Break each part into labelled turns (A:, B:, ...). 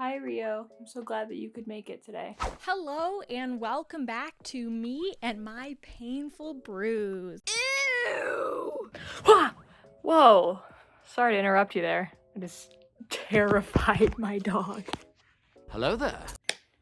A: Hi Rio, I'm so glad that you could make it today.
B: Hello and welcome back to me and my painful bruise.
A: Ew! Whoa! Sorry to interrupt you there. I just terrified my dog.
C: Hello there.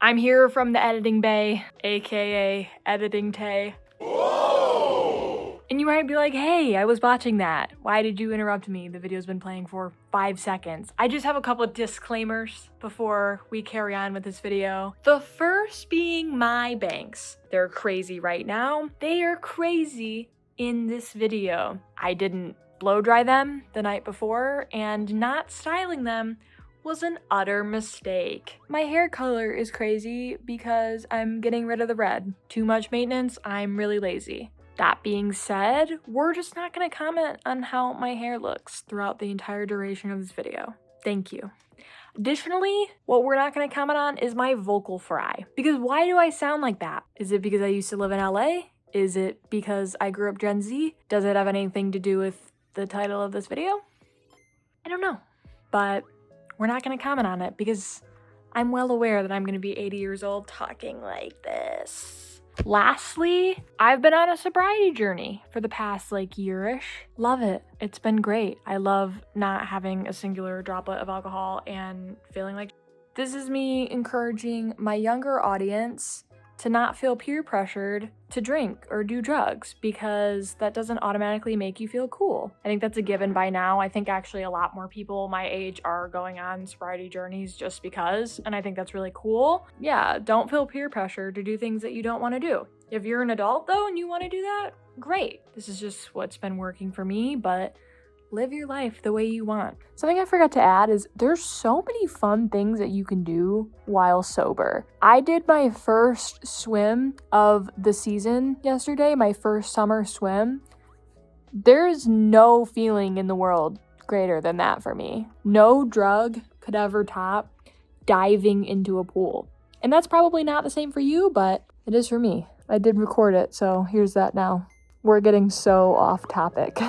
A: I'm here from the editing bay, aka editing tay. Whoa! And you might be like, hey, I was watching that. Why did you interrupt me? The video's been playing for 5 seconds. I just have a couple of disclaimers before we carry on with this video. The first being my bangs. They're crazy right now. They are crazy in this video. I didn't blow dry them the night before, and not styling them was an utter mistake. My hair color is crazy because I'm getting rid of the red. Too much maintenance, I'm really lazy. That being said, we're just not gonna comment on how my hair looks throughout the entire duration of this video. Thank you. Additionally, what we're not gonna comment on is my vocal fry. Because why do I sound like that? Is it because I used to live in LA? Is it because I grew up Gen Z? Does it have anything to do with the title of this video? I don't know, but we're not gonna comment on it because I'm well aware that I'm gonna be 80 years old talking like this. Lastly, I've been on a sobriety journey for the past year-ish. Love it. It's been great. I love not having a singular droplet of alcohol and feeling like this is me encouraging my younger audience to not feel peer pressured to drink or do drugs because that doesn't automatically make you feel cool. I think that's a given by now. I think actually a lot more people my age are going on sobriety journeys just because, and I think that's really cool. Yeah, don't feel peer pressure to do things that you don't want to do. If you're an adult though and you want to do that, great. This is just what's been working for me, but live your life the way you want. Something I forgot to add is there's so many fun things that you can do while sober. I did my first swim of the season yesterday, my first summer swim. There's no feeling in the world greater than that for me. No drug could ever top diving into a pool. And that's probably not the same for you, but it is for me. I did record it, so here's that now. We're getting so off topic.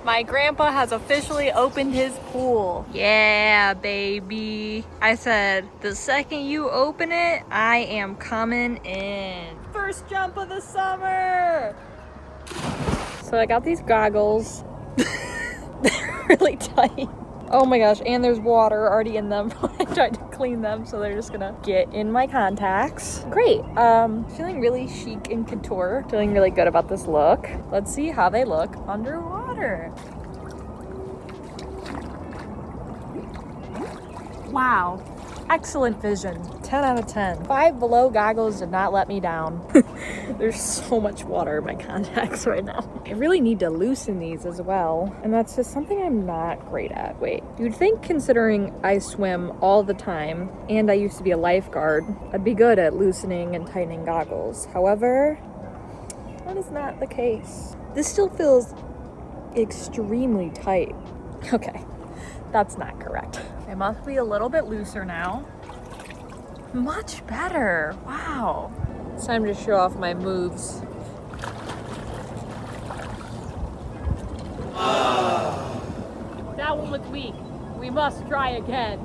A: My grandpa has officially opened his pool.
B: Yeah, baby. I said, the second you open it, I am coming in.
A: First jump of the summer! So I got these goggles. They're really tight. Oh my gosh, and there's water already in them. I tried to clean them, so they're just gonna get in my contacts. Great. Feeling really chic and couture. Feeling really good about this look. Let's see how they look underwater. Wow. Excellent vision. 10 out of 10. 5 below goggles did not let me down. There's so much water in my contacts right now. I really need to loosen these as well. And that's just something I'm not great at. Wait, you'd think considering I swim all the time and I used to be a lifeguard, I'd be good at loosening and tightening goggles. However, that is not the case. This still feels extremely tight. Okay, that's not correct. It must be a little bit looser now. Much better. Wow. It's time to show off my moves. That one was weak. We must try again.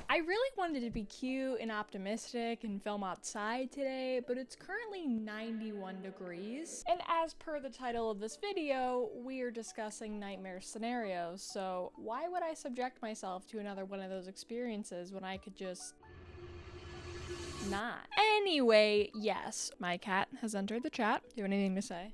B: I really wanted to be cute and optimistic and film outside today, but it's currently 91 degrees. And as per the title of this video, we are discussing nightmare scenarios. So why would I subject myself to another one of those experiences when I could just not? Anyway, yes, my cat has entered the chat. Do you have anything to say?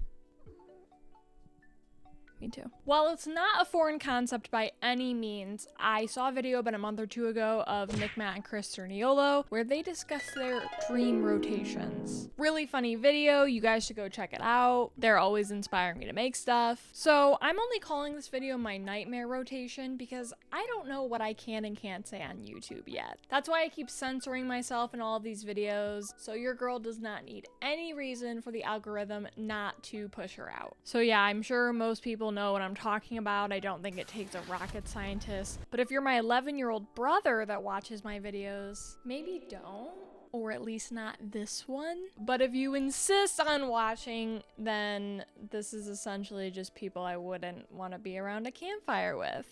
B: Me too. While it's not a foreign concept by any means, I saw a video about a month or two ago of Nick, Matt, and Chris Cerniolo where they discussed their dream rotations. Really funny video, you guys should go check it out. They're always inspiring me to make stuff. So I'm only calling this video my nightmare rotation because I don't know what I can and can't say on YouTube yet. That's why I keep censoring myself in all of these videos, so your girl does not need any reason for the algorithm not to push her out. So yeah, I'm sure most people know what I'm talking about. I don't think it takes a rocket scientist. But if you're my 11-year-old brother that watches my videos, maybe don't. or at least not this one. But if you insist on watching, then this is essentially just people I wouldn't want to be around a campfire with.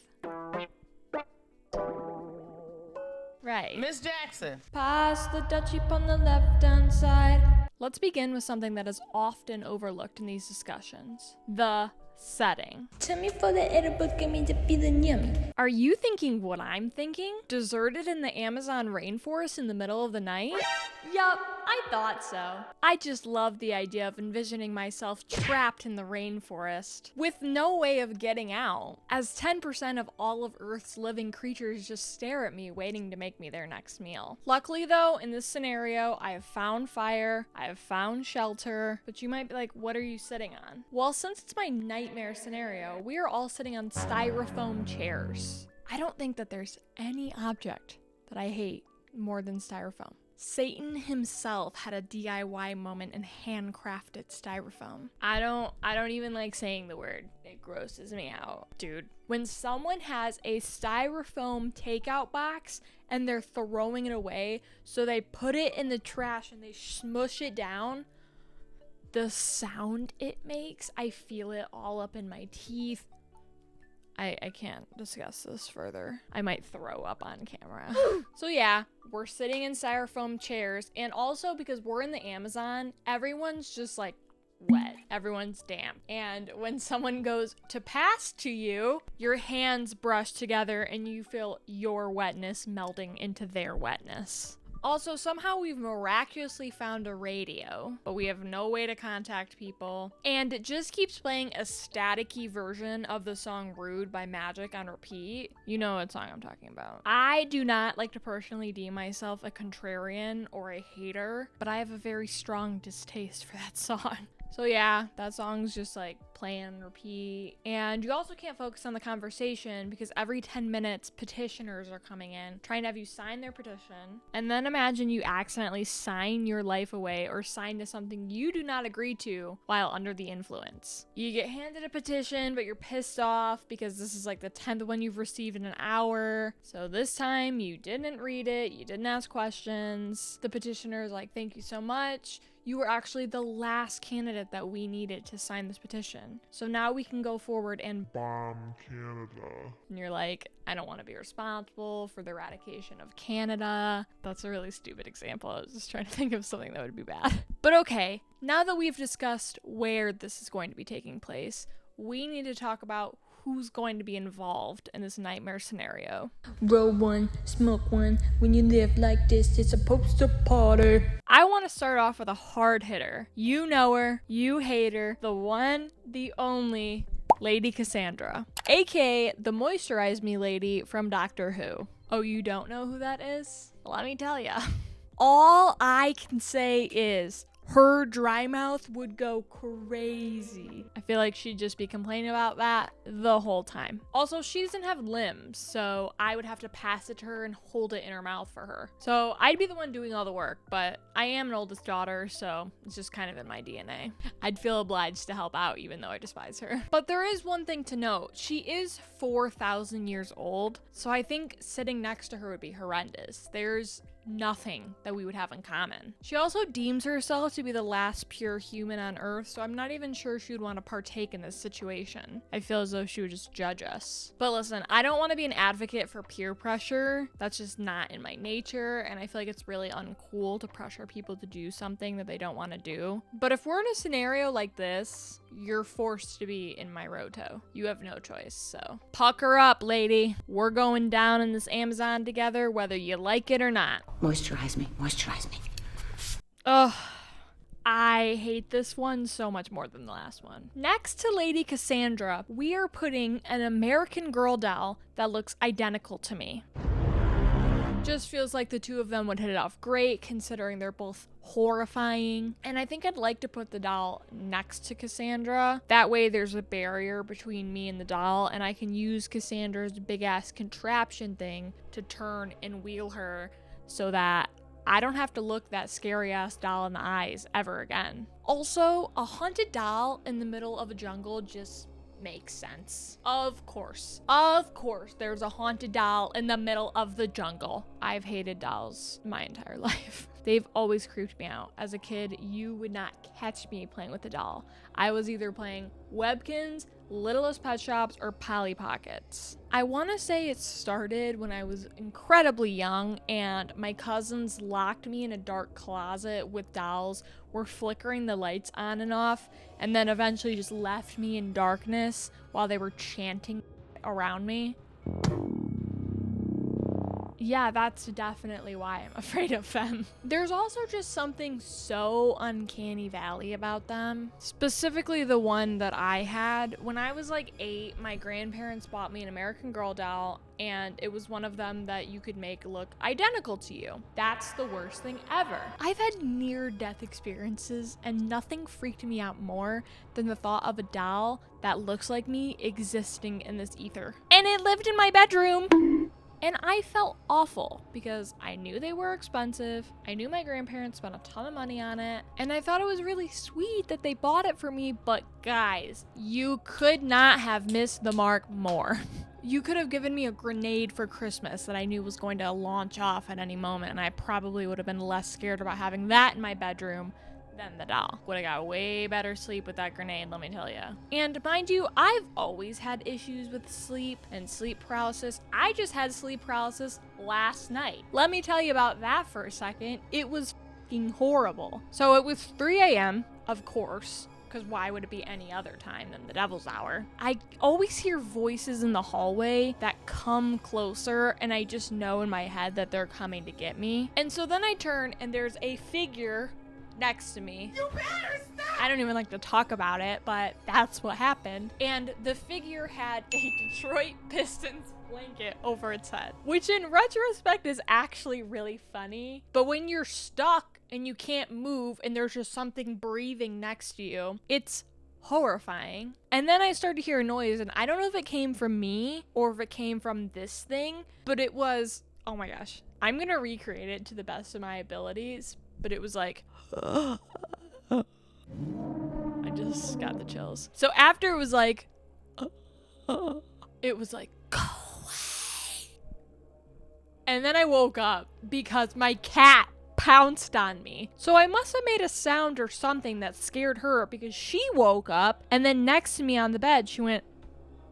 B: Right.
C: Miss Jackson.
B: Pass the Dutchie on the left-hand side. Let's begin with something that is often overlooked in these discussions. The setting.
D: Tell me for the edible, give me the feeling yummy.
B: Are you thinking what I'm thinking? Deserted in the Amazon rainforest in the middle of the night? Yup, I thought so. I just love the idea of envisioning myself trapped in the rainforest with no way of getting out, as 10% of all of Earth's living creatures just stare at me waiting to make me their next meal. Luckily though, in this scenario, I have found fire, I have found shelter, but you might be like, what are you sitting on? Well, since it's my nightmare scenario, we are all sitting on styrofoam chairs. I don't think that there's any object that I hate more than styrofoam. Satan himself had a DIY moment and handcrafted styrofoam. I don't even like saying the word. It grosses me out. Dude, when someone has a styrofoam takeout box and they're throwing it away, so they put it in the trash and they smush it down, the sound it makes, I feel it all up in my teeth. I can't discuss this further. I might throw up on camera. So yeah, we're sitting in styrofoam chairs, and also because we're in the Amazon, everyone's just like wet. Everyone's damp. And when someone goes to pass to you, your hands brush together and you feel your wetness melting into their wetness. Also, somehow we've miraculously found a radio, but we have no way to contact people. And it just keeps playing a staticky version of the song Rude by Magic on repeat. You know what song I'm talking about. I do not like to personally deem myself a contrarian or a hater, but I have a very strong distaste for that song. So yeah, that song's just like playing on repeat. And you also can't focus on the conversation because every 10 minutes petitioners are coming in trying to have you sign their petition. And then imagine you accidentally sign your life away or sign to something you do not agree to while under the influence. You get handed a petition, but you're pissed off because this is like the 10th one you've received in an hour. So this time you didn't read it, you didn't ask questions. The petitioner is like, thank you so much. You were actually the last candidate that we needed to sign this petition. So now we can go forward and
E: bomb Canada.
B: And you're like, I don't want to be responsible for the eradication of Canada. That's a really stupid example. I was just trying to think of something that would be bad. But okay, now that we've discussed where this is going to be taking place, we need to talk about who's going to be involved in this nightmare scenario.
D: Roll one, smoke one. When you live like this, it's supposed to party.
B: I want to start off with a hard hitter. You know her, you hate her, the one, the only, Lady Cassandra, aka the Moisturize Me lady from Doctor Who. Oh, you don't know who that is? Let me tell ya. All I can say is her dry mouth would go crazy. I feel like she'd just be complaining about that the whole time. Also, she doesn't have limbs, so I would have to pass it to her and hold it in her mouth for her. So I'd be the one doing all the work, but I am an oldest daughter, so it's just kind of in my DNA. I'd feel obliged to help out even though I despise her. But there is one thing to note. She is 4,000 years old, so I think sitting next to her would be horrendous. There's nothing that we would have in common. She also deems herself to be the last pure human on Earth, so I'm not even sure she would want to partake in this situation. I feel as though she would just judge us. But listen, I don't want to be an advocate for peer pressure. That's just not in my nature, and I feel like it's really uncool to pressure people to do something that they don't want to do. But if we're in a scenario like this, you're forced to be in my roto. You have no choice, so pucker up, lady. We're going down in this Amazon together, whether you like it or not.
D: Moisturize me, moisturize me.
B: Ugh. I hate this one so much more than the last one. Next to Lady Cassandra, we are putting an American Girl doll that looks identical to me. Just feels like the two of them would hit it off great, considering they're both horrifying. And I think I'd like to put the doll next to Cassandra. That way there's a barrier between me and the doll, and I can use Cassandra's big ass contraption thing to turn and wheel her so that I don't have to look that scary ass doll in the eyes ever again. Also, a haunted doll in the middle of a jungle just makes sense. Of course, there's a haunted doll in the middle of the jungle. I've hated dolls my entire life. they've always creeped me out. As a kid, you would not catch me playing with a doll. I was either playing Webkinz, Littlest Pet Shops, or Polly Pockets. I want to say it started when I was incredibly young and my cousins locked me in a dark closet with dolls, were flickering the lights on and off, and then eventually just left me in darkness while they were chanting around me. Yeah, that's definitely why I'm afraid of them. There's also just something so uncanny valley about them. Specifically the one that I had. When I was like 8, my grandparents bought me an American Girl doll, and it was one of them that you could make look identical to you. That's the worst thing ever. I've had near-death experiences, and nothing freaked me out more than the thought of a doll that looks like me existing in this ether. And it lived in my bedroom! And I felt awful because I knew they were expensive. I knew my grandparents spent a ton of money on it. And I thought it was really sweet that they bought it for me. But guys, you could not have missed the mark more. You could have given me a grenade for Christmas that I knew was going to launch off at any moment. And I probably would have been less scared about having that in my bedroom than the doll. Would have got way better sleep with that grenade, let me tell you. And mind you, I've always had issues with sleep and sleep paralysis. I just had sleep paralysis last night. Let me tell you about that for a second. It was fucking horrible. So it was 3 a.m., of course, because why would it be any other time than the devil's hour? I always hear voices in the hallway that come closer, and I just know in my head that they're coming to get me. And so then I turn and there's a figure next to me. You better stop! I don't even like to talk about it, but that's what happened. And the figure had a Detroit Pistons blanket over its head, which in retrospect is actually really funny. But when you're stuck and you can't move and there's just something breathing next to you, it's horrifying. And then I started to hear a noise, and I don't know if it came from me or if it came from this thing, but it was, oh my gosh. I'm gonna recreate it to the best of my abilities, but it was like, I just got the chills. So after it was like, go away. And then I woke up because my cat pounced on me. So I must have made a sound or something that scared her because she woke up, and then next to me on the bed, she went,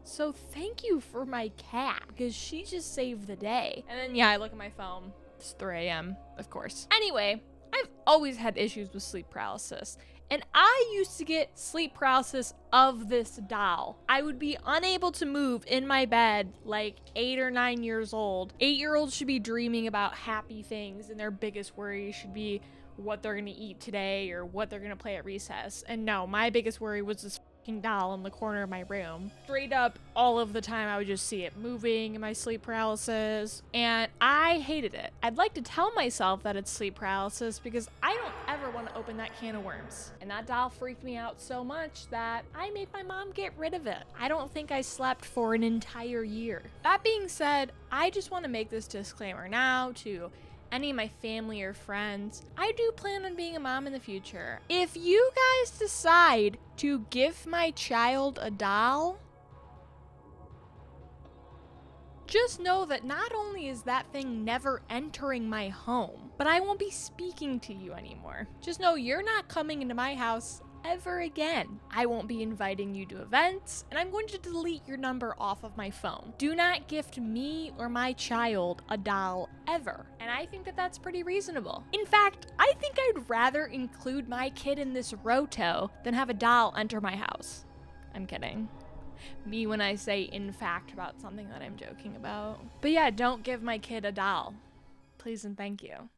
B: so thank you for my cat because she just saved the day. And then yeah, I look at my phone. It's 3 a.m., of course. Anyway, I've always had issues with sleep paralysis, and I used to get sleep paralysis of this doll. I would be unable to move in my bed like 8 or 9 years old. 8-year-olds should be dreaming about happy things, and their biggest worry should be what they're gonna eat today or what they're gonna play at recess. And no, my biggest worry was this doll in the corner of my room. Straight up, all of the time I would just see it moving in my sleep paralysis, and I hated it. I'd like to tell myself that it's sleep paralysis because I don't ever want to open that can of worms. And that doll freaked me out so much that I made my mom get rid of it. I don't think I slept for an entire year. That being said, I just want to make this disclaimer now to any of my family or friends. I do plan on being a mom in the future. If you guys decide to give my child a doll, just know that not only is that thing never entering my home, but I won't be speaking to you anymore. Just know you're not coming into my house ever again. I won't be inviting you to events, and I'm going to delete your number off of my phone. Do not gift me or my child a doll ever. And I think that that's pretty reasonable. In fact, I think I'd rather include my kid in this roto than have a doll enter my house. I'm kidding. Me when I say in fact about something that I'm joking about. But yeah, don't give my kid a doll. Please and thank you.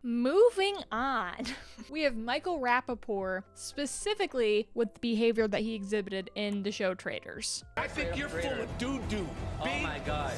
B: Moving on, we have Michael Rappaport, specifically with the behavior that he exhibited in the show Traitors.
C: I think you're full of doo-doo. Big,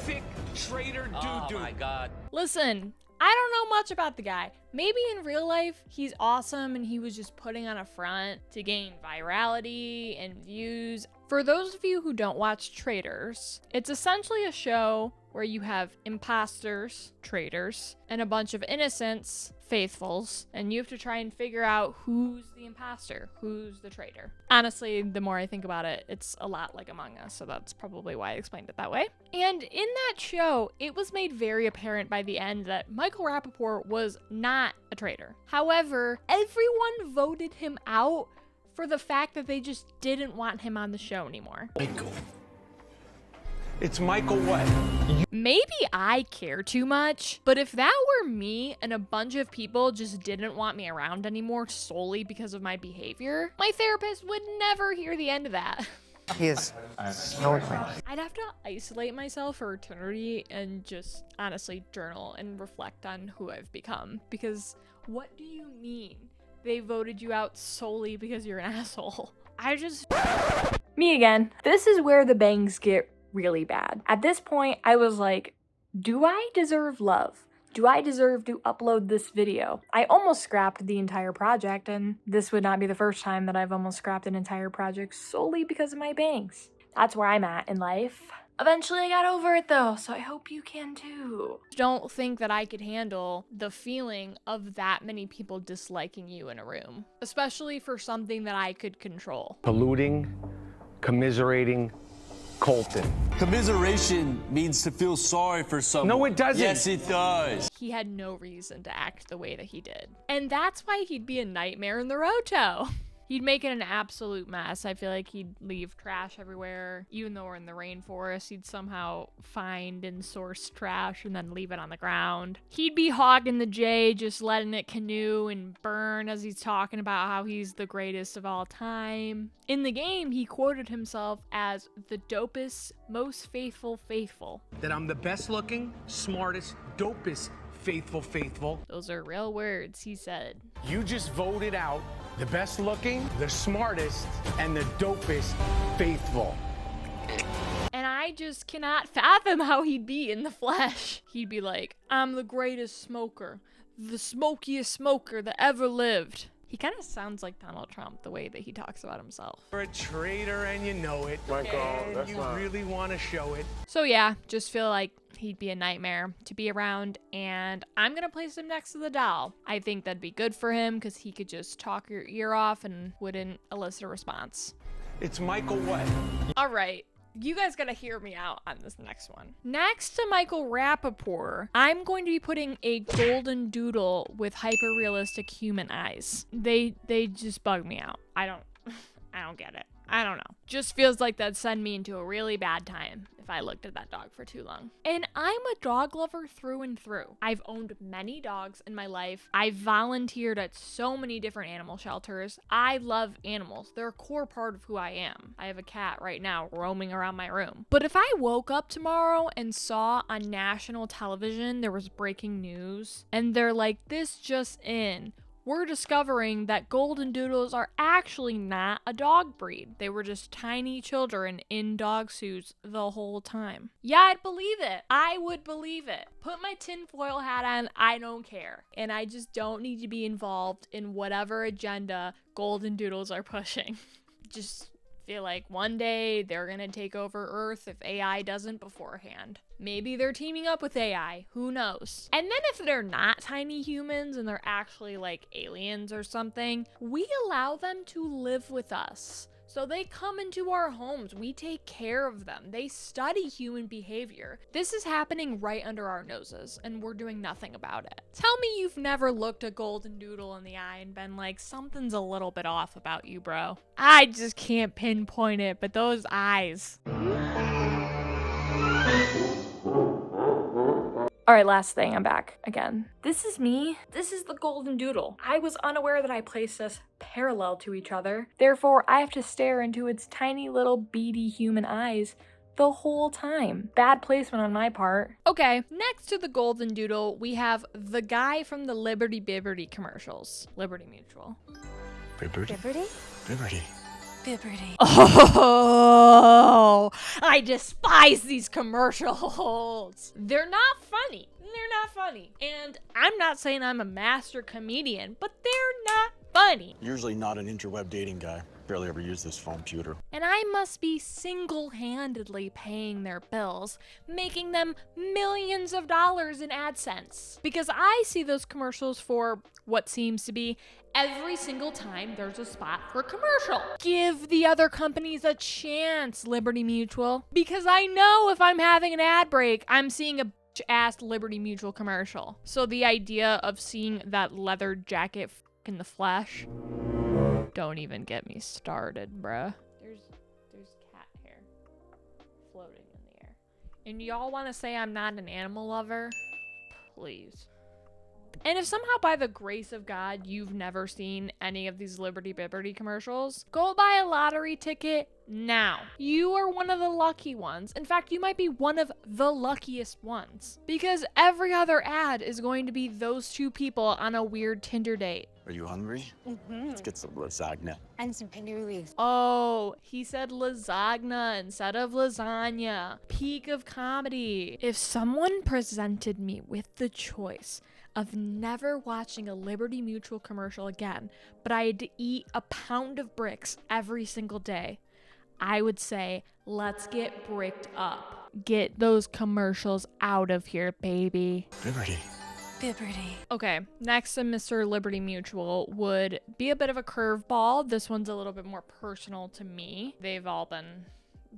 C: thick traitor doo-doo. Oh my God.
B: Listen, I don't know much about the guy. Maybe in real life, he's awesome and he was just putting on a front to gain virality and views. For those of you who don't watch Traitors, it's essentially a show where you have imposters, traitors, and a bunch of innocents faithfuls, and you have to try and figure out who's the imposter, who's the traitor. Honestly, the more I think about it, it's a lot like Among Us, so that's probably why I explained it that way. And in that show, it was made very apparent by the end that Michael Rapaport was not a traitor. However, everyone voted him out for the fact that they just didn't want him on the show anymore.
C: Michael. It's Michael what?
B: Maybe I care too much, but if that were me and a bunch of people just didn't want me around anymore solely because of my behavior, my therapist would never hear the end of that.
E: He is so annoying.
B: I'd have to isolate myself for eternity and just honestly journal and reflect on who I've become. Because what do you mean they voted you out solely because you're an asshole?
A: Me again. This is where the bangs get really bad. At this point, I was like, do I deserve love? Do I deserve to upload this video? I almost scrapped the entire project, and this would not be the first time that I've almost scrapped an entire project solely because of my bangs. That's where I'm at in life. Eventually I got over it though, so I hope you can too.
B: Don't think that I could handle the feeling of that many people disliking you in a room, especially for something that I could control.
C: Polluting, commiserating, Colton.
F: Commiseration means to feel sorry for someone.
C: No, it doesn't.
F: Yes, it does.
B: He had no reason to act the way that he did. And that's why he'd be a nightmare in the roto. He'd make it an absolute mess. I feel like he'd leave trash everywhere. Even though we're in the rainforest, he'd somehow find and source trash and then leave it on the ground. He'd be hogging the J, just letting it canoe and burn as he's talking about how he's the greatest of all time. In the game, he quoted himself as the dopest, most faithful.
G: That I'm the best looking, smartest, dopest, faithful.
B: Those are real words, he said.
C: You just voted out the best looking, the smartest, and the dopest faithful.
B: And I just cannot fathom how he'd be in the flesh. He'd be like, I'm the greatest smoker, the smokiest smoker that ever lived. He kind of sounds like Donald Trump, the way that he talks about himself.
G: You're a traitor and you know it.
C: Michael,
G: and you really want to show it.
B: So yeah, just feel like he'd be a nightmare to be around, and I'm gonna place him next to the doll. I think that'd be good for him because he could just talk your ear off and wouldn't elicit a response.
C: It's Michael what?
B: All right. You guys gotta hear me out on this next one. Next to Michael Rapaport, I'm going to be putting a golden doodle with hyper-realistic human eyes. They just bug me out. I don't get it. I don't know. Just feels like that'd send me into a really bad time if I looked at that dog for too long. And I'm a dog lover through and through. I've owned many dogs in my life. I've volunteered at so many different animal shelters. I love animals. They're a core part of who I am. I have a cat right now roaming around my room. But if I woke up tomorrow and saw on national television there was breaking news and they're like, this just in, we're discovering that golden doodles are actually not a dog breed. They were just tiny children in dog suits the whole time. Yeah, I'd believe it. I would believe it. Put my tinfoil hat on, I don't care. And I just don't need to be involved in whatever agenda golden doodles are pushing. Just feel like one day they're gonna take over Earth if AI doesn't beforehand. Maybe they're teaming up with AI, who knows? And then if they're not tiny humans and they're actually like aliens or something, we allow them to live with us. So they come into our homes, we take care of them, they study human behavior. This is happening right under our noses and we're doing nothing about it. Tell me you've never looked a golden doodle in the eye and been like, something's a little bit off about you, bro. I just can't pinpoint it, but those eyes.
A: All right, last thing, I'm back again. This is me. This is the golden doodle. I was unaware that I placed us parallel to each other. Therefore, I have to stare into its tiny little beady human eyes the whole time. Bad placement on my part.
B: Okay, next to the golden doodle, we have the guy from the Liberty Bibberty commercials. Liberty Mutual.
E: Liberty?
B: Oh, I despise these commercials. They're not funny. And I'm not saying I'm a master comedian, but they're not funny.
H: Usually not an interweb dating guy.
F: Barely ever use this phone computer.
B: And I must be single-handedly paying their bills, making them millions of dollars in AdSense. Because I see those commercials for what seems to be every single time there's a spot for a commercial. Give the other companies a chance, Liberty Mutual. Because I know if I'm having an ad break, I'm seeing a ass Liberty Mutual commercial. So the idea of seeing that leather jacket in the flesh, don't even get me started, bruh. There's cat hair floating in the air. And y'all want to say I'm not an animal lover? Please. And if somehow by the grace of God you've never seen any of these Liberty Bibberty commercials, go buy a lottery ticket now. You are one of the lucky ones. In fact, you might be one of the luckiest ones. Because every other ad is going to be those two people on a weird Tinder date.
F: Are you hungry? Let's get some lasagna.
E: And some penne relief.
B: Oh, he said lasagna instead of lasagna. Peak of comedy. If someone presented me with the choice of never watching a Liberty Mutual commercial again, but I had to eat a pound of bricks every single day, I would say, let's get bricked up. Get those commercials out of here, baby.
F: Liberty.
B: Okay, next in Mr. Liberty Mutual would be a bit of a curveball. This one's a little bit more personal to me. They've all been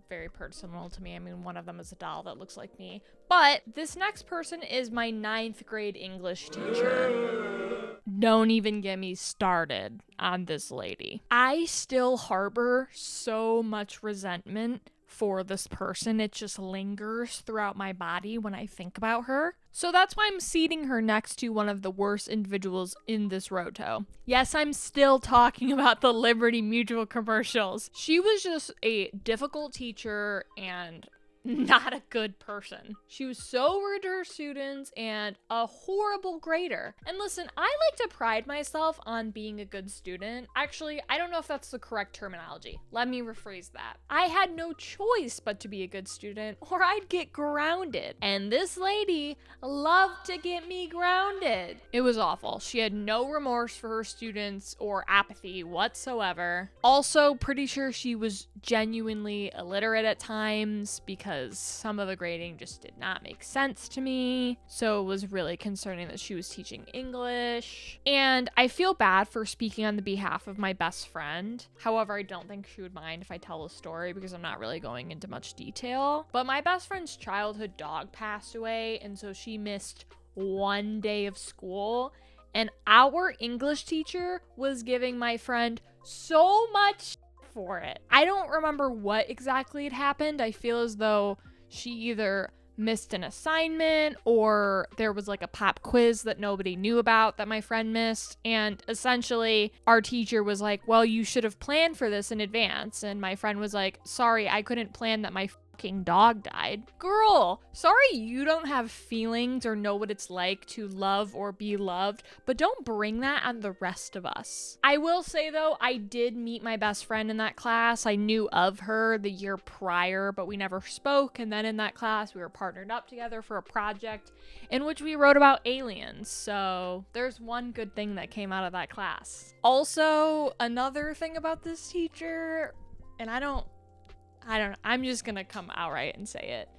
B: very personal to me. I mean, one of them is a doll that looks like me. But this next person is my 9th grade English teacher. Don't even get me started on this lady. I still harbor so much resentment for this person. It just lingers throughout my body when I think about her. So that's why I'm seating her next to one of the worst individuals in this roto. Yes, I'm still talking about the Liberty Mutual commercials. She was just a difficult teacher and not a good person. She was so rude to her students and a horrible grader. And listen, I like to pride myself on being a good student. Actually, I don't know if that's the correct terminology. Let me rephrase that. I had no choice but to be a good student or I'd get grounded. And this lady loved to get me grounded. It was awful. She had no remorse for her students or apathy whatsoever. Also, pretty sure she was genuinely illiterate at times because some of the grading just did not make sense to me. So it was really concerning that she was teaching English. And I feel bad for speaking on the behalf of my best friend. However, I don't think she would mind if I tell the story because I'm not really going into much detail. But my best friend's childhood dog passed away, and so she missed one day of school. And our English teacher was giving my friend so much for it. I don't remember what exactly had happened. I feel as though she either missed an assignment or there was like a pop quiz that nobody knew about that my friend missed. And essentially our teacher was like, well, you should have planned for this in advance. And my friend was like, sorry, I couldn't plan that my fucking dog died. Girl, sorry you don't have feelings or know what it's like to love or be loved, but don't bring that on the rest of us. I will say though, I did meet my best friend in that class. I knew of her the year prior, but we never spoke. And then in that class, we were partnered up together for a project in which we wrote about aliens. So there's one good thing that came out of that class. Also, another thing about this teacher, and I don't know, I'm just gonna come outright and say it.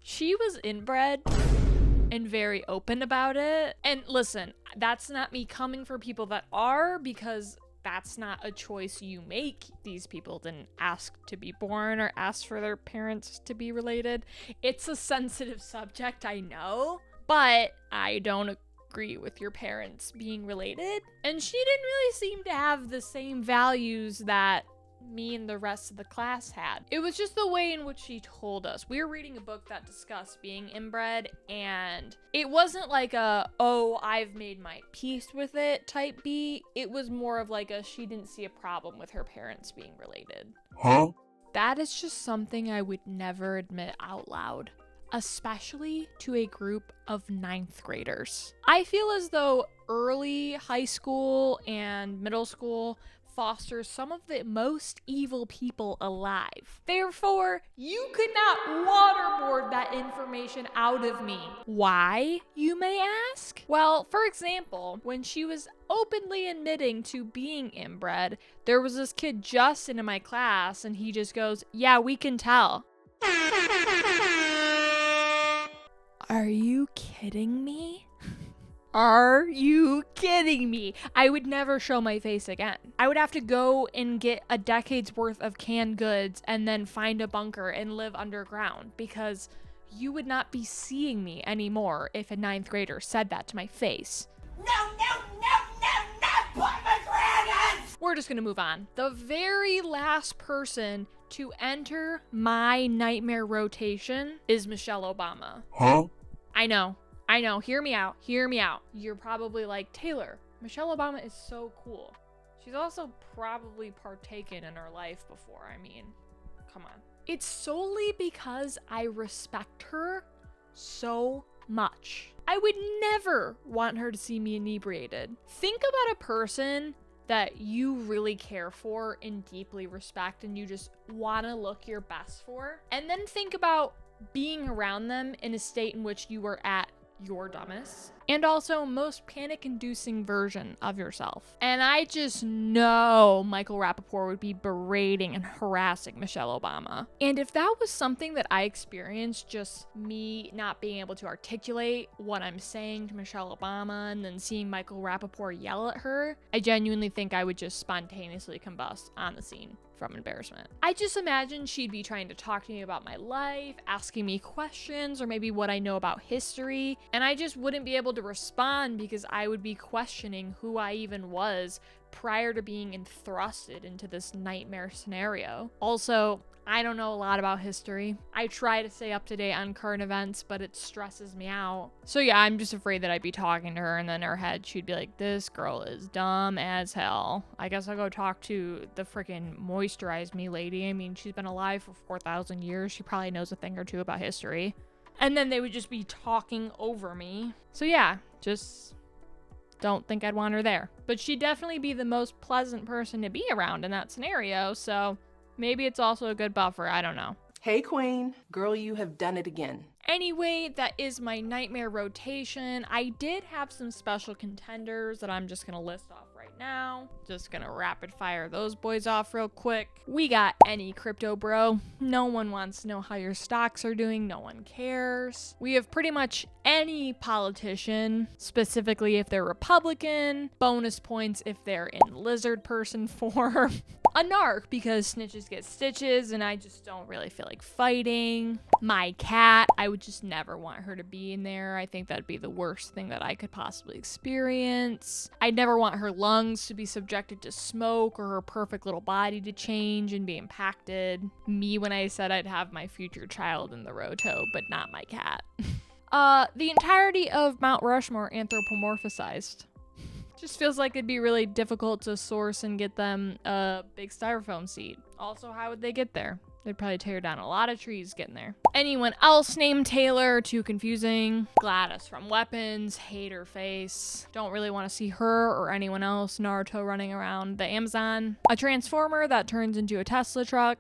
B: She was inbred and very open about it. And listen, that's not me coming for people that are, because that's not a choice you make. These people didn't ask to be born or ask for their parents to be related. It's a sensitive subject, I know, but I don't agree with your parents being related. And she didn't really seem to have the same values that me and the rest of the class had. It was just the way in which she told us. We were reading a book that discussed being inbred, and it wasn't like a, oh, I've made my peace with it type B. It was more of like a, she didn't see a problem with her parents being related.
F: Huh?
B: That is just something I would never admit out loud, especially to a group of 9th graders. I feel as though early high school and middle school fosters some of the most evil people alive. Therefore, you could not waterboard that information out of me. Why, you may ask? Well, for example, when she was openly admitting to being inbred, there was this kid Justin in my class, and he just goes, "Yeah, we can tell." Are you kidding me? Are you kidding me? I would never show my face again. I would have to go and get a decade's worth of canned goods and then find a bunker and live underground, because you would not be seeing me anymore if a 9th grader said that to my face. No, pomegranates! We're just gonna move on. The very last person to enter my nightmare rotation is Michelle Obama.
F: Huh?
B: I know. Hear me out. You're probably like, Taylor, Michelle Obama is so cool. She's also probably partaken in her life before. I mean, come on. It's solely because I respect her so much. I would never want her to see me inebriated. Think about a person that you really care for and deeply respect and you just want to look your best for. And then think about being around them in a state in which you were at your dumbest and also most panic-inducing version of yourself. And I just know Michael Rappaport would be berating and harassing Michelle Obama. And if that was something that I experienced, just me not being able to articulate what I'm saying to Michelle Obama and then seeing Michael Rappaport yell at her, I genuinely think I would just spontaneously combust on the scene from embarrassment. I just imagine she'd be trying to talk to me about my life, asking me questions, or maybe what I know about history, and I just wouldn't be able to respond because I would be questioning who I even was prior to being thrusted into this nightmare scenario. Also, I don't know a lot about history. I try to stay up to date on current events, but it stresses me out. So yeah, I'm just afraid that I'd be talking to her and then in her head she'd be like, this girl is dumb as hell. I guess I'll go talk to the freaking moisturize me lady. I mean, she's been alive for 4,000 years. She probably knows a thing or two about history. And then they would just be talking over me. So yeah, just don't think I'd want her there. But she'd definitely be the most pleasant person to be around in that scenario, so maybe it's also a good buffer, I don't know.
H: Hey queen, girl, you have done it again.
B: Anyway, that is my nightmare rotation. I did have some special contenders that I'm just gonna list off right now. Just gonna rapid fire those boys off real quick. We got any crypto bro. No one wants to know how your stocks are doing. No one cares. We have pretty much any politician, specifically if they're Republican. Bonus points if they're in lizard person form. A narc because snitches get stitches and I just don't really feel like fighting. My cat, I would just never want her to be in there. I think that'd be the worst thing that I could possibly experience. I'd never want her lungs to be subjected to smoke or her perfect little body to change and be impacted. Me when I said I'd have my future child in the roto, but not my cat. The entirety of Mount Rushmore anthropomorphized. Just feels like it'd be really difficult to source and get them a big styrofoam seat. Also, how would they get there? They'd probably tear down a lot of trees getting there. Anyone else named Taylor? Too confusing. Gladys from Weapons. Hate her face. Don't really want to see her or anyone else Naruto running around the Amazon. A transformer that turns into a Tesla truck.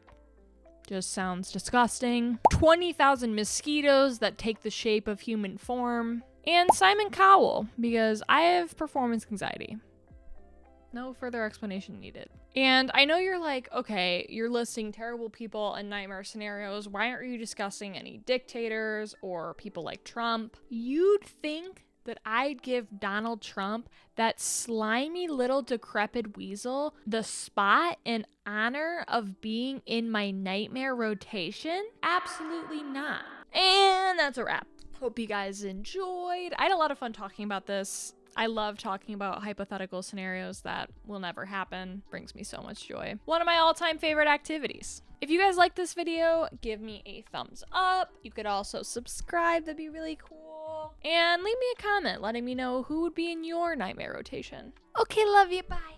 B: Just sounds disgusting. 20,000 mosquitoes that take the shape of human form. And Simon Cowell, because I have performance anxiety. No further explanation needed. And I know you're like, okay, you're listing terrible people and nightmare scenarios. Why aren't you discussing any dictators or people like Trump? You'd think that I'd give Donald Trump, that slimy little decrepit weasel, the spot and honor of being in my nightmare rotation? Absolutely not. And that's a wrap. Hope you guys enjoyed. I had a lot of fun talking about this. I love talking about hypothetical scenarios that will never happen. Brings me so much joy. One of my all-time favorite activities. If you guys like this video, give me a thumbs up. You could also subscribe. That'd be really cool. And leave me a comment letting me know who would be in your nightmare rotation. Okay, love you. Bye.